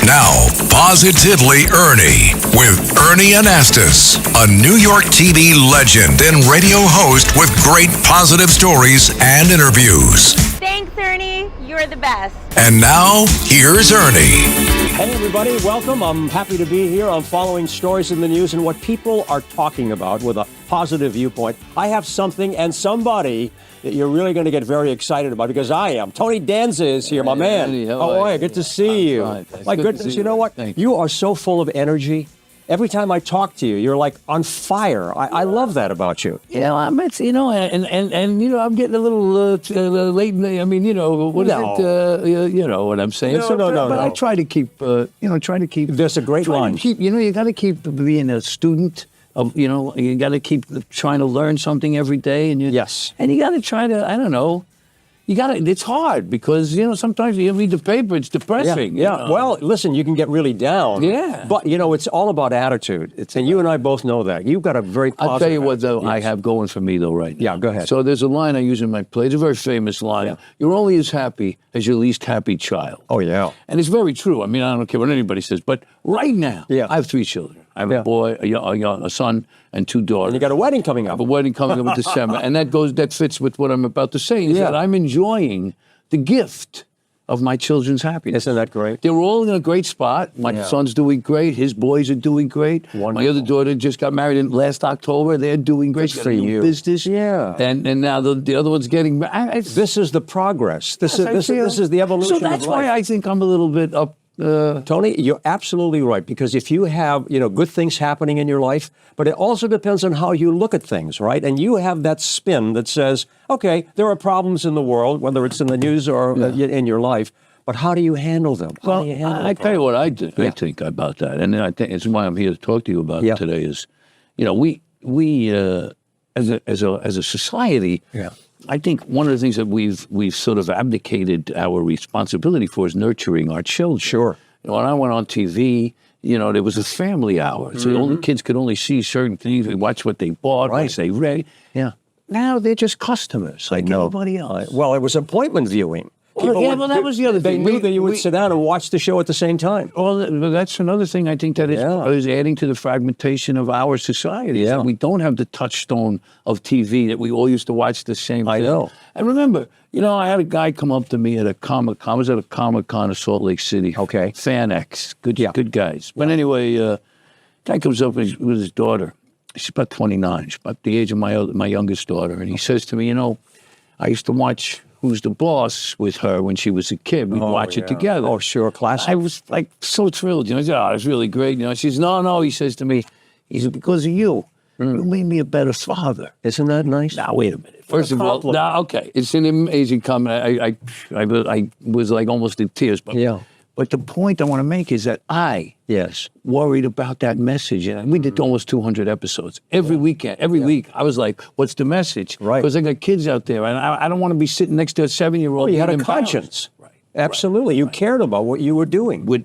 Now, Positively Ernie with Ernie Anastos, a New York TV legend and radio host with great positive stories and interviews. Thanks, Ernie. You're the best. And now, here's Ernie. Hey, everybody. Welcome. I'm happy to be here. I'm following stories in the news and what people are talking about with a positive viewpoint. I have something and somebody that you're really going to get very excited about, because I am. Tony Danza is here, my man. Andy, how are you? Good to see you. My goodness, you know what? You are so full of energy. Every time I talk to you, you're like on fire. I love that about you. Yeah, I'm and I'm getting a little late. I mean, you know what I'm saying. No. But I try to keep, There's a great line. You got to keep being a student. You got to keep trying to learn something every day, and you got to try to. I don't know. It's hard because, sometimes you read the paper, it's depressing. Yeah. Well, listen, you can get really down. Yeah. But, it's all about attitude. And you and I both know that. You've got a very positive I'll tell you what, though, attitude. I have going for me, though, right now. Yeah, go ahead. So there's a line I use in my play. It's a very famous line. Yeah. You're only as happy as your least happy child. Oh, yeah. And it's very true. I mean, I don't care what anybody says. But right now, I have 3 children. I have a boy, a son, and 2 daughters. And you got a wedding coming up. I have a wedding coming up in December. And that fits with what I'm about to say, is that I'm enjoying the gift of my children's happiness. Isn't that great? They're all in a great spot. My son's doing great. His boys are doing great. Wonderful. My other daughter just got married last October. They're doing great. Good for you. Business. Yeah. And now the other one's getting... This is the progress. This is the evolution of life. So that's why I think I'm a little bit up... Tony, you're absolutely right, because if you have, good things happening in your life, but it also depends on how you look at things, right? And you have that spin that says, okay, there are problems in the world, whether it's in the news or in your life, but how do you handle them? Well, I tell you what I think about that, and I think it's why I'm here to talk to you about it today is, we as a society, I think one of the things that we've sort of abdicated our responsibility for is nurturing our children. Sure. When I went on TV, there was a family hour. So only kids could only see certain things. We watch what they bought, what they read. Yeah. Now they're just customers like anybody else. Well, it was appointment viewing. That was the other thing. They knew that you would sit down and watch the show at the same time. Well, that's another thing I think that is adding to the fragmentation of our society. Yeah. We don't have the touchstone of TV that we all used to watch the same thing. I know. And remember, I had a guy come up to me at a Comic-Con. I was at a Comic-Con in Salt Lake City. Okay. Fan X. Good guys. But anyway, guy comes up with his daughter. She's about 29. She's about the age of my youngest daughter. And he says to me, I used to watch Who's the Boss with her when she was a kid. We'd watch it together. Oh, sure, classic. I was like so thrilled. I said, oh, it's really great. She says, no, he says to me, he said, because of you. You made me a better father. Isn't that nice? Now, wait a minute. First of all, okay, it's an amazing comment. I was like almost in tears. But the point I want to make is that I worried about that message. And we did almost 200 episodes. Every weekend, every week, I was like, what's the message? Right. Because I got kids out there, and I don't want to be sitting next to a 7-year-old. Oh, you had a conscience. Right. Absolutely. You cared about what you were doing. With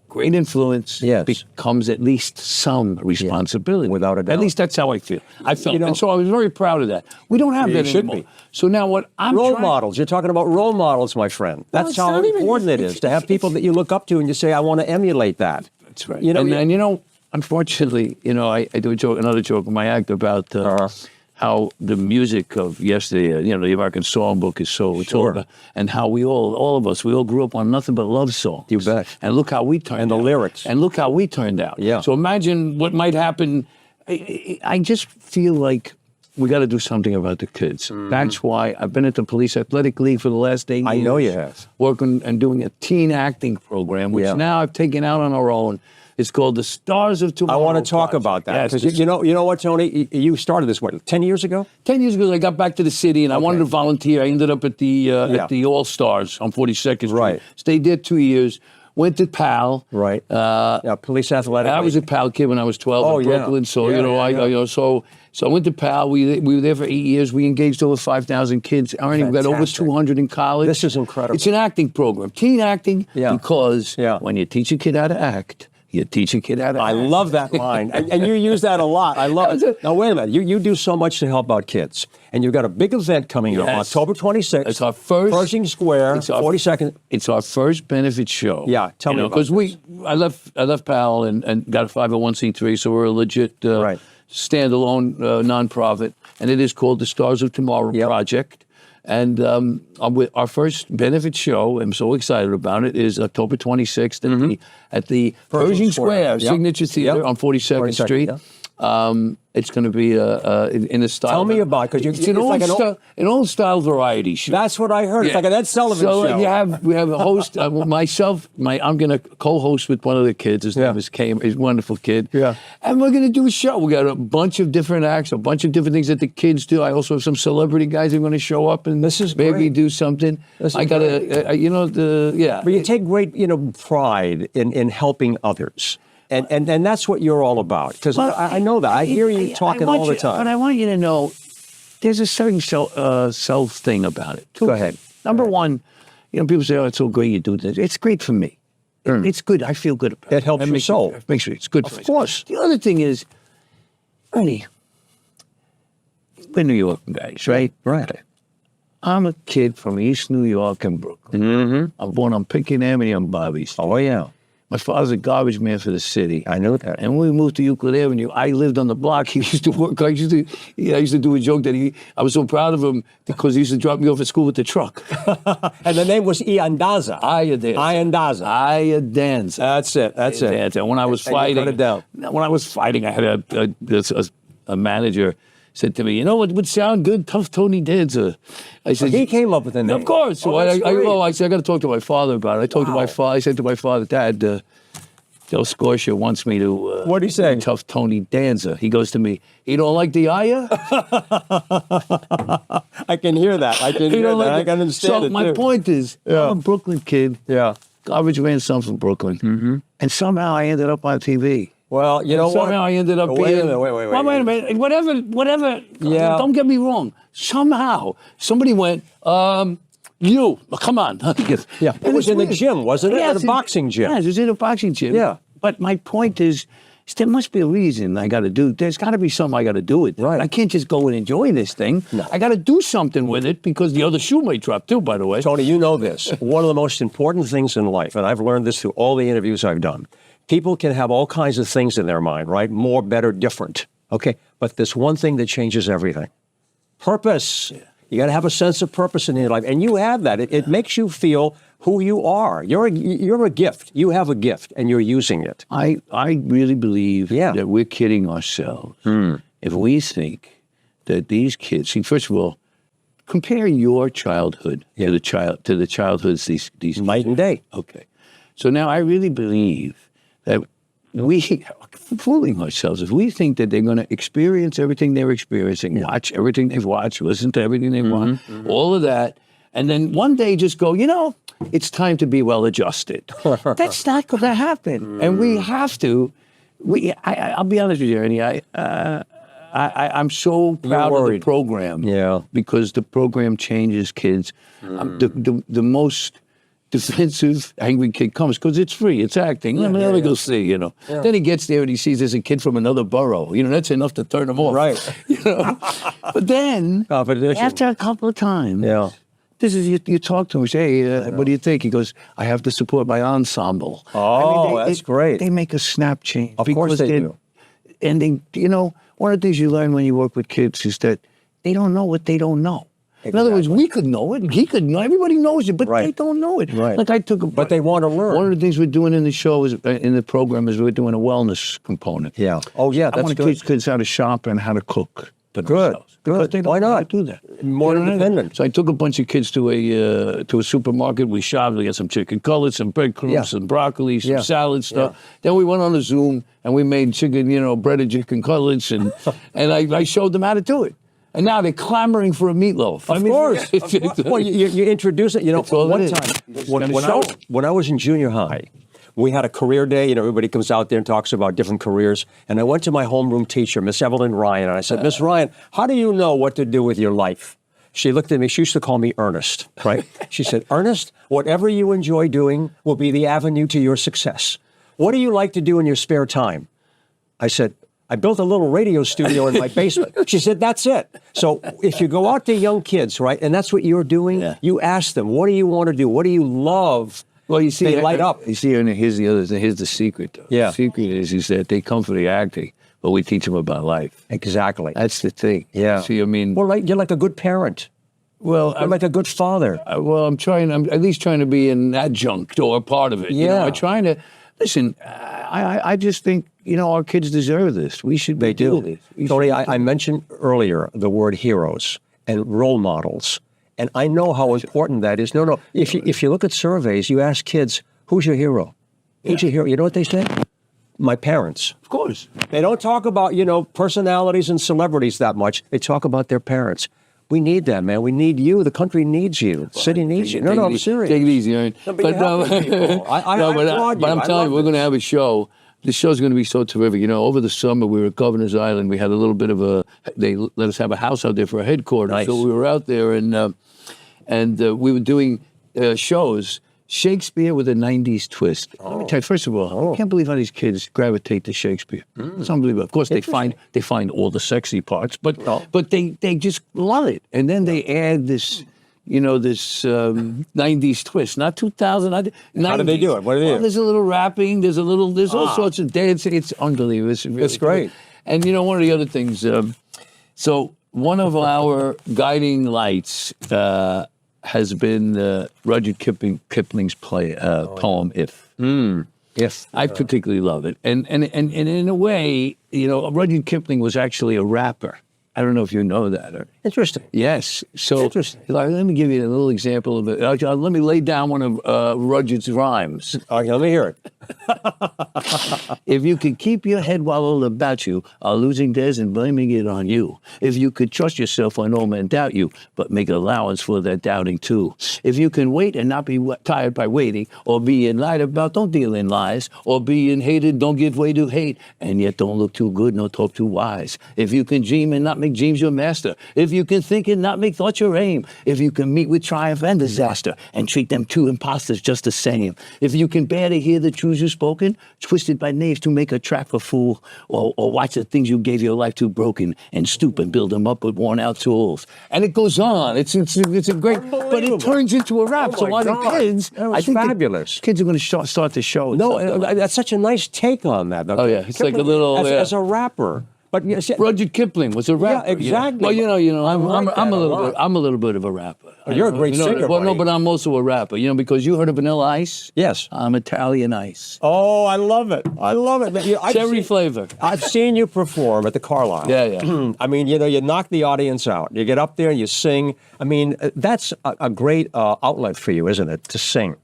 great influence becomes at least some responsibility. Without a doubt. At least that's how I feel. I felt. And so I was very proud of that. We don't have that anymore. Be. So now what I'm Role models. You're talking about role models, my friend. That's how important it is to have people that you look up to and you say, I want to emulate that. That's right. And unfortunately, I do another joke in my act about how the music of yesterday, the American Songbook is so, it's all about, and how all of us grew up on nothing but love songs. You bet. And look how we turned out. And the lyrics. And look how we turned out. Yeah. So imagine what might happen. I just feel like we got to do something about the kids. That's why I've been at the Police Athletic League for the last 8 years. I know you have. Working and doing a teen acting program, which now I've taken out on our own. It's called the Stars of Tomorrow. I want to talk about that. Because you know what, Tony? You started this, 10 years ago? 10 years ago, I got back to the city, and I wanted to volunteer. I ended up at the All-Stars on 42nd Street. Right. Stayed there 2 years. Went to PAL. Right. Police Athletic. I was a PAL kid when I was 12 in Brooklyn. So, So I went to PAL. We were there for 8 years. We engaged over 5,000 kids. Ernie, we got over 200 in college. This is incredible. It's an acting program, teen acting, because when you teach a kid how to act, You teach a kid how to I act. love that line, and you use that a lot. I love it. Now, wait a minute. You do so much to help out kids, and you've got a big event coming up October 26th. It's our first Pershing Square, 42nd. It's our first benefit show. Yeah, tell me about because I left Powell and got a 501c3, so we're a legit standalone nonprofit, and it is called the Stars of Tomorrow Project. And our first benefit show, I'm so excited about it, is October 26th at the Persian Square Signature Theater on 42nd Street. It's going to be in a style. Tell me about it, because it's an old style variety show. That's what I heard. It's like an Ed Sullivan show. So we have a host, myself. I'm going to co-host with one of the kids. His name is Kame. He's a wonderful kid. Yeah. And we're going to do a show. We got a bunch of different acts, a bunch of different things that the kids do. I also have some celebrity guys who are going to show up and maybe do something. I got to, But you take great, pride in helping others. And that's what you're all about. Because I know that. I hear you talking all the time. But I want you to know, there's a certain self thing about it. Go ahead. Number one, people say, oh, it's so great you do this. It's great for me. It's good. I feel good about it. It helps your soul. Makes sure it's good for me. Of course. The other thing is, Ernie, we're New York guys, right? Right. I'm a kid from East New York and Brooklyn. Mm-hmm. I'm born on Pinkin Avenue on Bobby's. Oh, yeah. My father's a garbage man for the city. I know that. And when we moved to Euclid Avenue, I lived on the block. He used to work. I used to do a joke that I was so proud of him because he used to drop me off at school with the truck. And the name was Ernie Danza. Ernie Danza. That's it. And when I was fighting, I had a manager said to me, you know what would sound good? Tough Tony Danza. I said, he came up with the name. Of course. So I said, I got to talk to my father about it. I talked to my father. I said to my father, Dad, Joe Scotia wants me to... What'd he say? Tough Tony Danza. He goes to me, you don't like the Aya? I can hear that. I can understand it, So my point is, I'm a Brooklyn kid. Yeah. Garbage man son from Brooklyn. Mm-hmm. And somehow I ended up on TV. Well, you know what? Somehow I ended up being... Wait a minute. Whatever. Yeah. Don't get me wrong. Somehow, somebody went, you, come on. Yeah. It was in the gym, wasn't it? Yes, At a boxing gym. Yes, it was in a boxing gym. Yeah. But my point is, there must be a reason I got to do. There's got to be something I got to do with it. Right. I can't just go and enjoy this thing. No. I got to do something with it because the other shoe may drop too, by the way. Tony, you know this. One of the most important things in life, and I've learned this through all the interviews I've done, people can have all kinds of things in their mind, right? More, better, different. Okay. But there's one thing that changes everything. Purpose. Yeah. You got to have a sense of purpose in your life. And you have that. It makes you feel who you are. You're a gift. You have a gift, and you're using it. I really believe that we're kidding ourselves if we think that these kids... See, first of all, compare your childhood to the childhoods these night and day. Okay. So now I really believe that we are fooling ourselves if we think that they're going to experience everything they're experiencing, watch everything they've watched, listen to everything they've watched, all of that, and then one day just go, it's time to be well-adjusted. That's not going to happen. And we have to. I'll be honest with you, Ernie. I'm so proud of the program. Yeah. Because the program changes kids. The most defensive, angry kid comes because it's free, it's acting. Let me go see, Yeah. Then he gets there and he sees there's a kid from another borough. That's enough to turn him off. Right. But then, after a couple of times, this is you talk to him, you say, hey, what do you think? He goes, I have to support my ensemble. Oh, that's great. They make a snap change. Of course they do. And one of the things you learn when you work with kids is that they don't know what they don't know. Exactly. In other words, we could know it, he could know, everybody knows it, but they don't know it. Right. Like but they want to learn. One of the things we're doing in the show is, in the program, is we're doing a wellness component. Yeah. Oh, yeah, I want to teach kids how to shop and how to cook. Good. They Why not do that? More independent. So I took a bunch of kids to a supermarket. We shopped. We got some chicken cutlets, some breadcrumbs, some broccoli, some salad stuff. Then we went on a Zoom and we made chicken, breaded chicken cutlets, and I showed them how to do it. And now they're clamoring for a meatloaf. Of course. Well, you introduce it. One time when I was in junior high, we had a career day. Everybody comes out there and talks about different careers. And I went to my homeroom teacher, Miss Evelyn Ryan, and I said, Miss Ryan, how do you know what to do with your life? She looked at me. She used to call me Ernest, right? She said, Ernest, whatever you enjoy doing will be the avenue to your success. what do you like to do in your spare time? I said, I built a little radio studio in my basement. She said, that's it. So if you go out to young kids, right, and that's what you're doing, you ask them, what do you want to do? What do you love? Well, you see, they light up. You see, and here's the secret, though. Yeah. The secret is that they come for the acting, but we teach them about life. Exactly. That's the thing. Yeah. See, I mean... Well, you're like a good parent. Well, I'm like a good father. I'm at least trying to be an adjunct or a part of it. Yeah. You know, I'm trying to... Listen, I just think, our kids deserve this. We should They do do. this. Tony, I mentioned earlier the word heroes and role models. And I know how important that is. No. If you look at surveys, you ask kids, who's your hero? Who's your hero? You know what they say? My parents. Of course. They don't talk about, personalities and celebrities that much. They talk about their parents. We need that, man. We need you. The country needs you. The city needs you. No, I'm serious. Take it easy, Ernie. But I'm telling you, we're going to have a show. The show's going to be so terrific. Over the summer, we were at Governor's Island. We had a little bit of they let us have a house out there for a headquarters. Nice. So we were out there, and we were doing shows. Shakespeare with a 90s twist. Let me tell you, first of all, I can't believe how these kids gravitate to Shakespeare. It's unbelievable. Of course, they find all the sexy parts, but they just love it. And then they add this, this 90s twist, not 2000. 90s. How do they do it? What do they do? There's a little rapping. There's all sorts of dancing. It's unbelievable. It's really great. And one of the other things. So one of our guiding lights. Has been Rudyard Kipling's poem "If." If I particularly love it, and in a way, Rudyard Kipling was actually a rapper. I don't know if you know that. Interesting. Yes. So Interesting. Let me give you a little example of it. Let me lay down one of Rudyard's rhymes. Okay, let me hear it. If you could keep your head while all about you are losing theirs and blaming it on you. If you could trust yourself when all men doubt you, but make allowance for their doubting too. If you can wait and not be tired by waiting, or be lied about, don't deal in lies, or being hated, don't give way to hate, and yet don't look too good nor talk too wise. If you can dream and not make dreams your master. If you can think and not make thoughts your aim. If you can meet with triumph and disaster and treat them two impostors just the same. If you can bear to hear the truths you've spoken, twisted by knaves to make a trap for fool, or watch the things you gave your life to broken and stoop and build them up with worn out tools. And it goes on. It's a great, but it turns into a rap. Oh so while the kids, I think fabulous. Kids are going to start the show. That's such a nice take on that. Oh yeah, it's like a little as a rapper. But Rudyard Kipling was a rapper. Yeah, exactly. Well, I'm a little bit of a rapper. You're a great singer. Well, no, but I'm also a rapper. Because you heard of Vanilla Ice? Yes. I'm Italian Ice. Oh, I love it. I love it. Cherry flavor. I've seen you perform at the Carlisle. Yeah. I mean, you knock the audience out. You get up there and you sing. I mean, that's a great outlet for you, isn't it, to sing?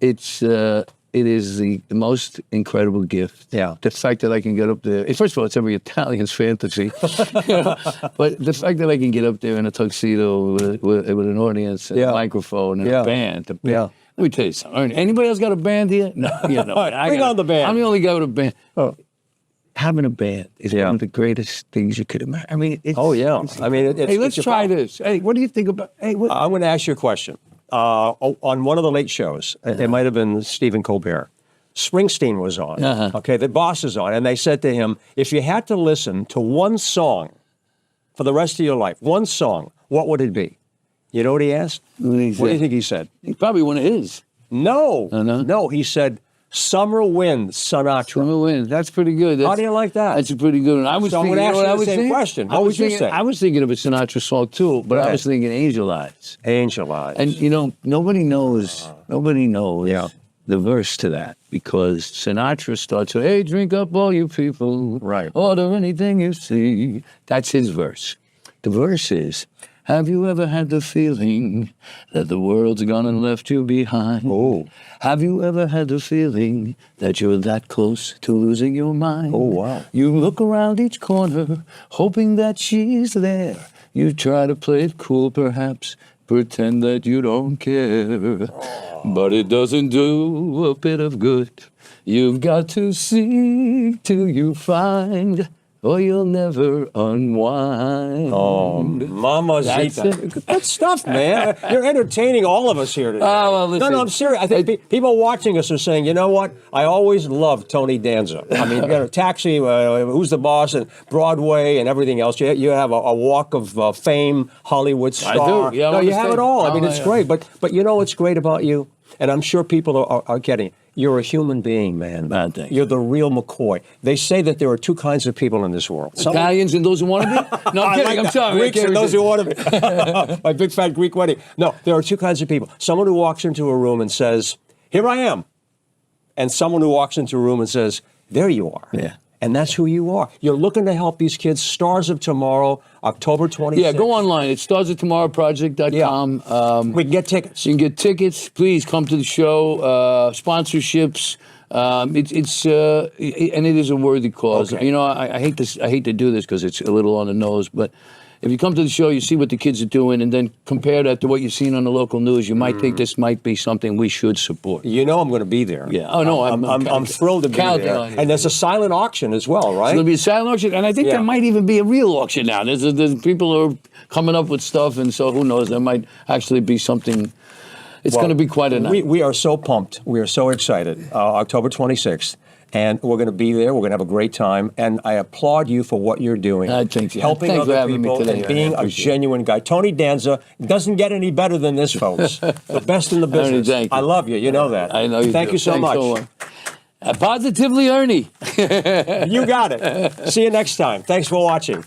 It is the most incredible gift. Yeah. The fact that I can get up there. First of all, it's every Italian's fantasy. But the fact that I can get up there in a tuxedo with an audience, and a microphone, and a band. Let me tell you something. Anybody else got a band here? No. Bring on the band. I'm the only guy with a band. Oh. Having a band is one of the greatest things you could imagine. I mean, hey, let's try this. Hey, what do you think about? Hey, I'm going to ask you a question. On one of the late shows, it might have been Stephen Colbert, Springsteen was on. Okay, the boss is on, and they said to him, if you had to listen to one song for the rest of your life, one song, what would it be? You know what he asked? What do you think he said? Probably one of his. No. No, he said, Summer Wind, Sinatra. Summer Wind, that's pretty good. How do you like that? That's a pretty good one. I was thinking, I'm going to ask you the same question. What would you say? I was thinking of a Sinatra song too, but I was thinking Angel Eyes. Angel Eyes. And nobody knows the verse to that, because Sinatra starts with, hey, drink up all you people. Right. Order anything you see. That's his verse. The verse is, have you ever had the feeling that the world's gone and left you behind? Oh. Have you ever had the feeling that you're that close to losing your mind? Oh, wow. You look around each corner, hoping that she's there. You try to play it cool, perhaps, pretend that you don't care. But it doesn't do a bit of good. You've got to seek till you find or you'll never unwind. Oh, Mama That's Zita. Good stuff, man. You're entertaining all of us here today. Oh, well, listen. No, I'm serious. I think people watching us are saying, you know what? I always loved Tony Danza. I mean, you got a Taxi, Who's the Boss, and Broadway, and everything else. You have a walk of fame, Hollywood star. I do. Yeah, no, you have it all. I mean, Oh, it's yeah. great. But you know what's great about you? And I'm sure people are getting it. You're a human being, man. Thanks. You're the real McCoy. They say that there are two kinds of people in this world. Italians and those who want to be? No, I'm kidding. I'm sorry. Greeks and those who want to be. My big fat Greek wedding. No, there are two kinds of people. Someone who walks into a room and says, "Here I am," and someone who walks into a room and says, "There you are." Yeah. And that's who you are. You're looking to help these kids. Stars of Tomorrow, October 26th. Yeah, go online. It's starsoftomorrowproject.com. We can get tickets. You can get tickets. Please come to the show. Sponsorships. And it is a worthy cause. Okay. You know, I hate this. I hate to do this because it's a little on the nose, but if you come to the show, you see what the kids are doing, and then compare that to what you've seen on the local news. You might think this might be something we should support. You know I'm going to be there. Yeah. Oh no, I'm thrilled to be counting there. on you. And there's a silent auction as well, right? It's going to be a silent auction, and I think Yeah. there might even be a real auction now. There's people who are coming up with stuff, and so who knows? There might actually be something. It's going to be quite a night. We are so pumped. We are so excited. October 26th. And we're going to be there. We're going to have a great time. And I applaud you for what you're doing. Thanks helping for other having me people today. and being I a appreciate it. genuine guy. Tony Danza doesn't get any better than this, folks. The best in the Ernie, business. thank you. I love you. You know that. I know you Thank do. you so Thanks much. much. Positively, Ernie. You got it. See you next time. Thanks for watching.